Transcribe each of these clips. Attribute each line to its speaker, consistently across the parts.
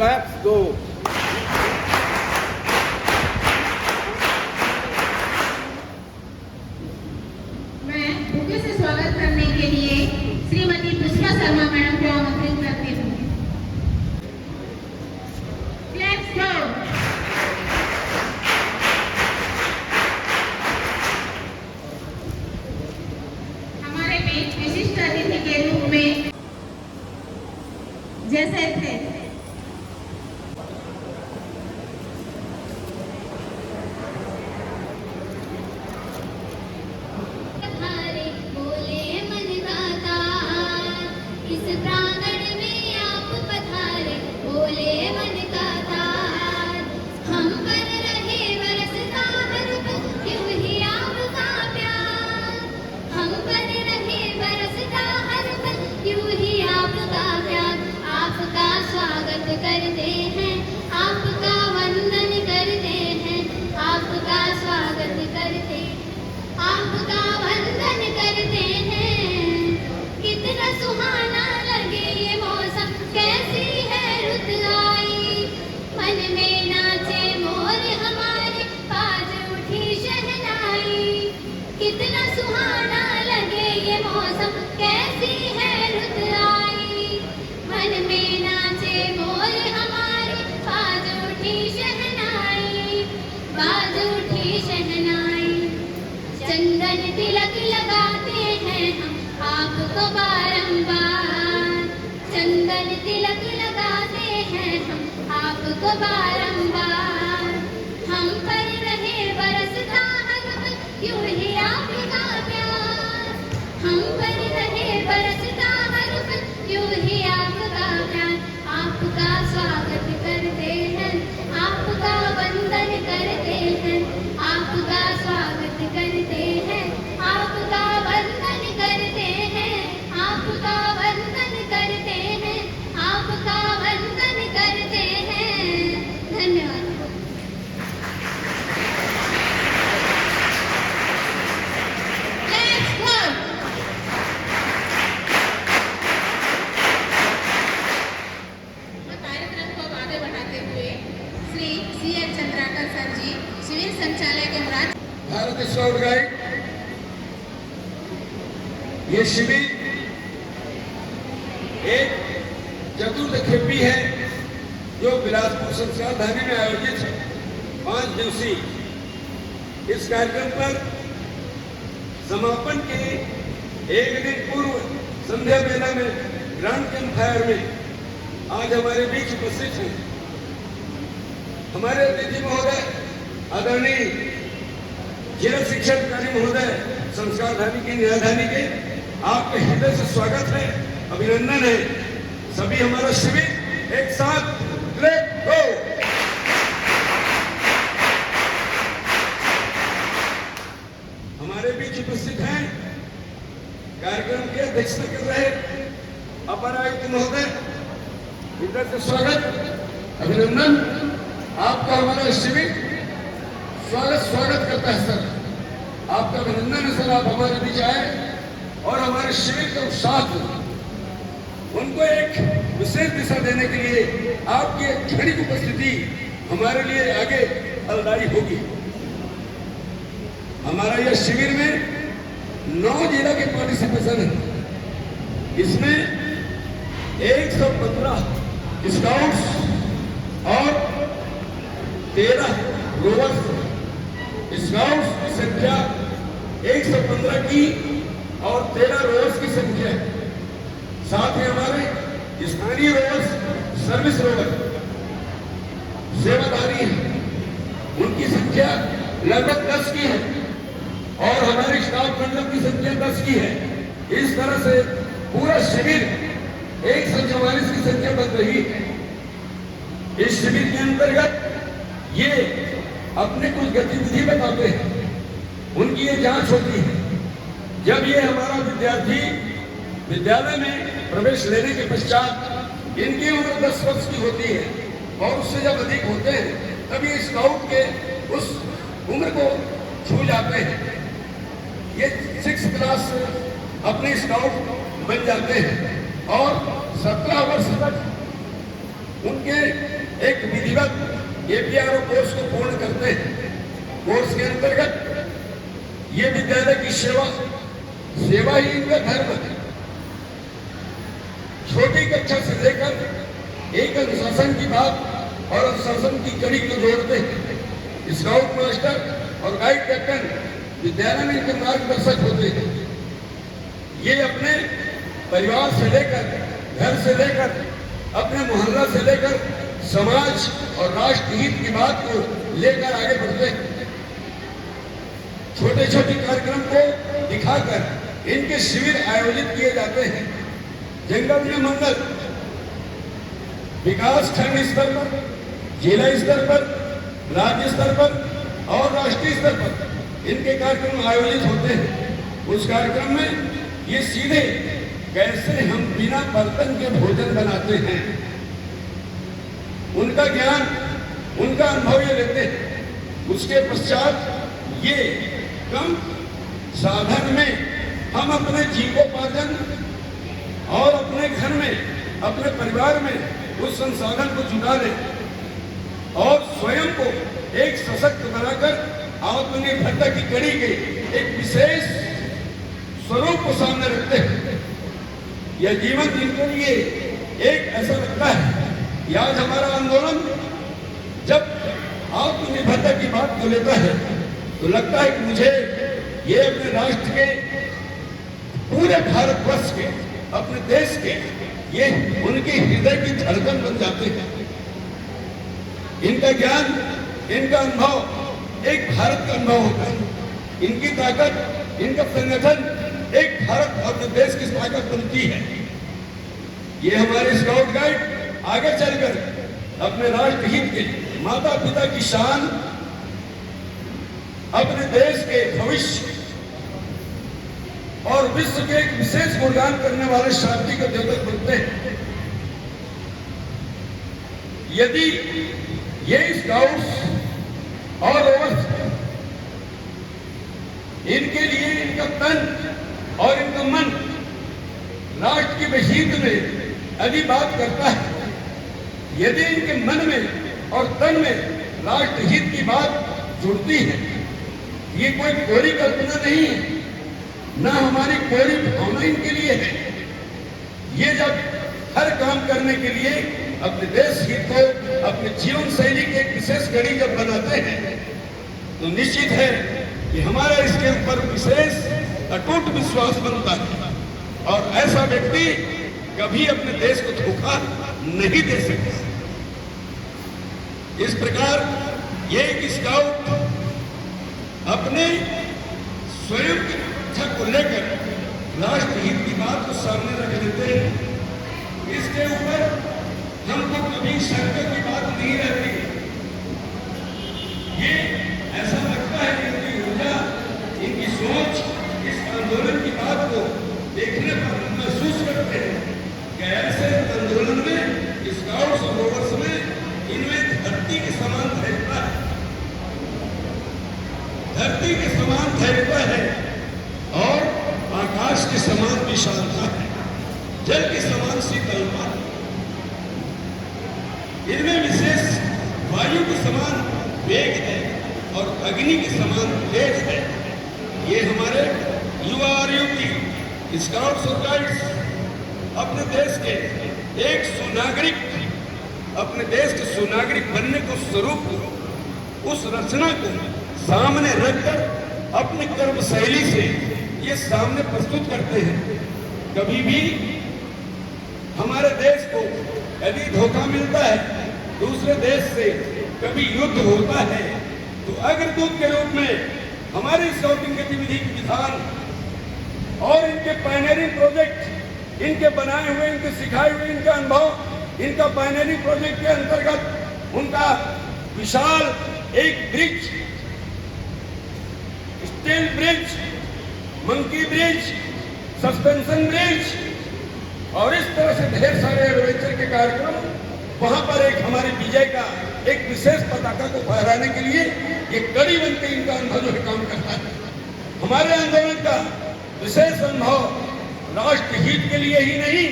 Speaker 1: Let's go.
Speaker 2: मैं bouquet से स्वागत करने के लिए श्रीमती पुष्पा शर्मा मैडम को आमंत्रित करती हूँ। Let's go. हमारे बीच विशिष्ट अतिथि के रूप में जैसे थे
Speaker 3: करते हैं, आपका वंदन करते हैं, आपका स्वागत करते, आपका वंदन करते हैं। कितना सुहाना लगे ये मौसम, कैसी है रुत आई, मन में नाचे मोर हमारे, बाज उठी शहनाई। कितना सुहाना लगे ये मौसम, कैसी है रुत आई, मन में नाचे मोर हमारे, बाज उठी शहनाई, बाज उठी शहनाई। चंदन तिलक लगाते हैं हम आपको बारंबार, चंदन तिलक लगाते हैं हम आपको बारंबार। हम पर रहे बरसता हर पल यूं ही आपका प्यार, हम पर रहे बरसता हर पल यूं ही आपका प्यार। आपका स्वागत करते हैं, आपका वंदन करते हैं, आपका स्वागत करते हैं, आपका वंदन करते हैं, आपका वंदन करते हैं, आपका वंदन करते हैं। धन्यवाद।
Speaker 2: Let's go. कार्यक्रम को आगे बढ़ाते हुए श्री C.H. चंद्राकर सर जी, शिविर संचालक एवं राज्य
Speaker 1: भारत स्काउट गाइड, ये शिविर एक चतुर्थखेपी है जो बिलासपुर संस्कार धानी में आयोजित है। 5 दिवसीय इस कार्यक्रम पर समापन के एक दिन पूर्व संध्या मेला में ग्रांड कैंप फायर में आज हमारे बीच उपस्थित हैं हमारे अतिथि महोदय आदरणीय जिला शिक्षा अधिकारी महोदय संस्कार धानी के न्यायधानी के। आपके हृदय से स्वागत है, अभिनंदन है। सभी हमारा शिविर एक साथ लेट्स गो। हमारे बीच उपस्थित हैं कार्यक्रम की अध्यक्षता कर रहे अपर आयुक्त महोदय, हृदय से स्वागत, अभिनंदन। आपका हमारा शिविर स्वागत करता है सर, आपका अभिनंदन है सर। आप हमारे बीच आए और हमारे शिविर का उत्साह उनको एक विशेष दिशा देने के लिए आपकी क्षणिक उपस्थिति हमारे लिए आगे फलदायी होगी। हमारा यह शिविर में 9 जिला के पार्टिसिपेशन है। इसमें 115 स्काउट्स और 13 रोवर्स। स्काउट्स की संख्या 115 की और 13 रोवर्स की संख्या है। साथ ही हमारे स्थानीय रोवर्स, सर्विस रोवर सेवाधारी हैं, उनकी संख्या लगभग 10 की है और हमारे स्टाफ मंडल की संख्या 10 की है। इस तरह से पूरा शिविर 144 की संख्या बन रही है। इस शिविर के अंतर्गत ये अपने कुछ गतिविधि बताते हैं, उनकी ये जांच होती है। जब ये हमारा विद्यार्थी विद्यालय में प्रवेश लेने के पश्चात इनकी उम्र 10 वर्ष की होती है और उससे जब अधिक होते हैं तब ये स्काउट के उस उम्र को छू जाते हैं। ये 6 क्लास अपने स्काउट बन जाते हैं और 17 वर्ष तक उनके एक विधिवत एपीआरओ कोर्स को पूर्ण करते हैं। कोर्स के अंतर्गत ये विद्यालय की सेवा ही इनका धर्म है। छोटी कक्षा से लेकर एक अनुशासन की बात और अनुशासन की कड़ी को जोड़ते हैं। स्काउट मास्टर और गाइड कैप्टन विद्यालय में इनके मार्गदर्शक होते हैं। ये अपने परिवार से लेकर, घर से लेकर, अपने मोहल्ला से लेकर समाज और राष्ट्र हित की बात को लेकर आगे बढ़ते हैं। छोटे छोटे कार्यक्रम को दिखाकर इनके शिविर आयोजित किए जाते हैं। जंगल में मंगल विकास खंड स्तर पर, जिला स्तर पर, राज्य स्तर पर और राष्ट्रीय स्तर पर इनके कार्यक्रम आयोजित होते हैं। उस कार्यक्रम में ये सीधे कैसे हम बिना बर्तन के भोजन बनाते हैं, उनका ज्ञान, उनका अनुभव ये लेते हैं। उसके पश्चात ये कम साधन में हम अपने जीवोपार्जन और अपने घर में, अपने परिवार में उस संसाधन को जुटा लें और स्वयं को एक सशक्त बनाकर आत्मनिर्भरता की कड़ी के एक विशेष स्वरूप को सामने रखते हैं। यह जीवन जिनके लिए एक ऐसा लगता है कि आज हमारा आंदोलन जब आत्मनिर्भरता की बात को लेता है तो लगता है कि मुझे ये अपने राष्ट्र के, पूरे भारतवर्ष के, अपने देश के, ये उनके हृदय की धड़कन बन जाते हैं। इनका ज्ञान, इनका अनुभव एक भारत का अनुभव होता है। इनकी ताकत, इनका संगठन एक भारत और अपने देश की ताकत बनती है। ये हमारे स्काउट गाइड आगे चलकर अपने राष्ट्र हित के, माता पिता की शान, अपने देश के भविष्य और विश्व के एक विशेष गुणगान करने वाले शांति के द्योतक बनते हैं। यदि ये स्काउट्स और रोवर्स इनके लिए इनका तन और इनका मन राष्ट्र के हित में यदि बात करता है, यदि इनके मन में और तन में राष्ट्र हित की बात जुड़ती है, ये कोई कोरी कल्पना नहीं है, ना हमारी कोई भावना इनके लिए है। ये जब हर काम करने के लिए अपने देश हित को, अपने जीवन शैली की एक विशेष कड़ी जब बनाते हैं तो निश्चित है कि हमारा इसके ऊपर विशेष अटूट विश्वास बनता है और ऐसा व्यक्ति कभी अपने देश को धोखा नहीं दे सकता। इस प्रकार ये एक स्काउट अपने स्वयं की इच्छा को लेकर राष्ट्र हित की बात को सामने रख लेते हैं। इसके ऊपर हमको कभी शंका की बात नहीं रहती। ये ऐसा लगता है कि इनकी ऊर्जा, इनकी सोच इस आंदोलन की बात को देखने पर महसूस करते हैं कि ऐसे आंदोलन में, स्काउट्स और रोवर्स में इनमें धरती के समान धैर्यता है, धरती के समान धैर्यता है और आकाश के समान विशालता है, जल के समान शीतलता है। इनमें विशेष वायु के समान वेग है और अग्नि के समान तेज है। ये हमारे युवा और युवती स्काउट्स और गाइड्स अपने देश के एक सुनागरिक, अपने देश के सुनागरिक बनने को स्वरूप को, उस रचना को सामने रखकर अपनी कर्म शैली से ये सामने प्रस्तुत करते हैं। कभी भी हमारे देश को यदि धोखा मिलता है दूसरे देश से, कभी युद्ध होता है तो अग्रदूत के रूप में हमारी स्काउटिंग गतिविधि के विधान और इनके पायनियरिंग प्रोजेक्ट, इनके बनाए हुए, इनके सिखाए हुए, इनका अनुभव, इनका पायनियरिंग प्रोजेक्ट के अंतर्गत उनका विशाल एक bridge, steel bridge, monkey bridge, suspension bridge और इस तरह से ढेर सारे एडवेंचर के कार्यक्रम, वहां पर एक हमारी विजय का एक विशेष पताका को फहराने के लिए ये कड़ी बनकर इनका अनुभव जो है काम करता है। हमारे आंदोलन का विशेष अनुभव राष्ट्र हित के लिए ही नहीं,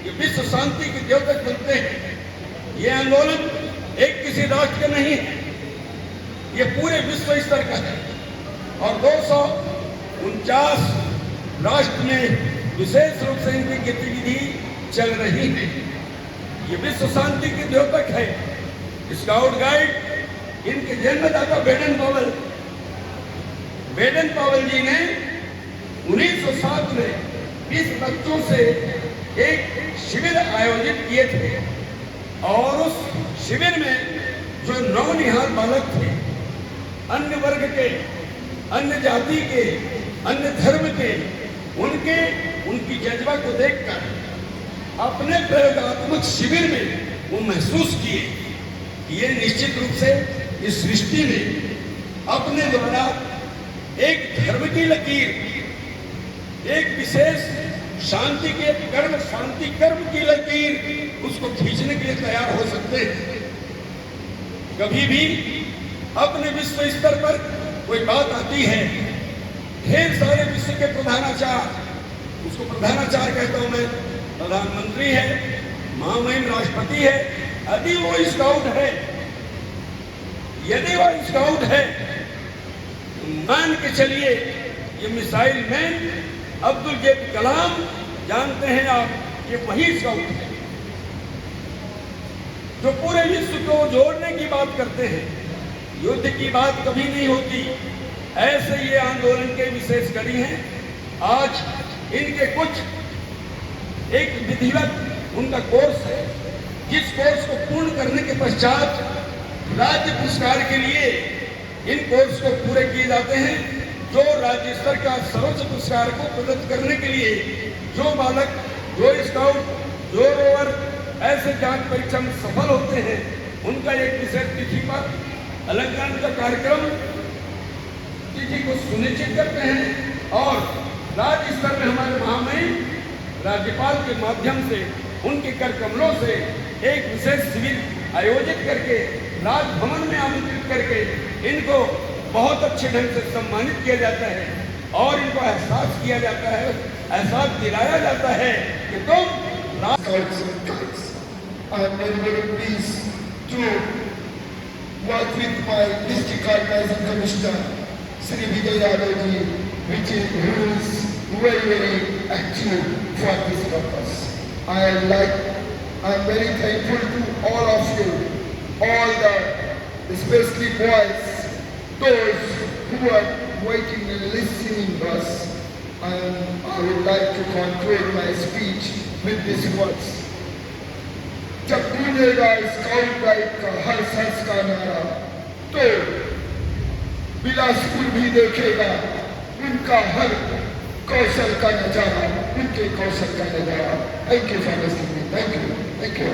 Speaker 1: ये विश्व शांति के द्योतक बनते हैं। ये आंदोलन एक किसी राष्ट्र का नहीं है, ये पूरे विश्व स्तर का है। और 249 राष्ट्र में विशेष रूप से इनकी गतिविधि चल रही है। ये विश्व शांति के द्योतक है। स्काउट गाइड इनके जन्मदाता बेडन पावेल जी ने 1907 में 20 बच्चों से एक शिविर आयोजित किए थे और उस शिविर में जो नौनिहाल बालक थे, अन्य वर्ग के, अन्य जाति के, अन्य धर्म के, उनकी जज्बा को देखकर अपने प्रयोगात्मक शिविर में वो महसूस किए कि ये निश्चित रूप से इस सृष्टि में अपने द्वारा एक धर्म की लकीर, एक विशेष शांति कर्म की लकीर उसको खींचने के लिए तैयार हो सकते हैं। कभी भी अपने विश्व स्तर पर कोई बात आती है, ढेर सारे विश्व के प्रधानाचार्य, उसको प्रधानाचार्य कहता हूं मैं, प्रधानमंत्री है, महामहिम राष्ट्रपति है, यदि वो स्काउट है, मान के चलिए ये मिसाइल मैन अब्दुल कलाम, जानते हैं आप, ये वही स्काउट है जो पूरे विश्व को जोड़ने की बात करते हैं। युद्ध की बात कभी नहीं होती। ऐसे ये आंदोलन के विशेष कड़ी हैं। आज इनके कुछ एक विधिवत उनका कोर्स है, जिस कोर्स को पूर्ण करने के पश्चात राज्य पुरस्कार के लिए इन कोर्स को पूरे किए जाते हैं। जो राज्य स्तर का सर्वोच्च पुरस्कार को प्रदत्त करने के लिए जो बालक, जो स्काउट, जो रोवर ऐसे जांच परीक्षा में सफल होते हैं, उनका एक विशेष तिथि पर अलंकरण का कार्यक्रम तिथि को सुनिश्चित करते हैं और राज्य स्तर में हमारे महामहिम राज्यपाल के माध्यम से उनके कर कमलों से एक विशेष शिविर आयोजित करके राजभवन में आमंत्रित करके इनको बहुत अच्छे ढंग से सम्मानित किया जाता है और इनको एहसास किया जाता है, एहसास दिलाया जाता है कि तुम
Speaker 4: I am very pleased to work with my district organizing commissioner, Sri Vijay Yadav ji, who is very active for this purpose. I am very thankful to all of you, especially boys, those who are waiting and listening to us. And I would like to conclude my speech with these words. जब गूंजेगा scout guide का हर सांस का नारा, तो बिलासपुर भी देखेगा उनका हर कौशल का नजारा, उनके कौशल का नजारा। Thank you for listening. Thank you.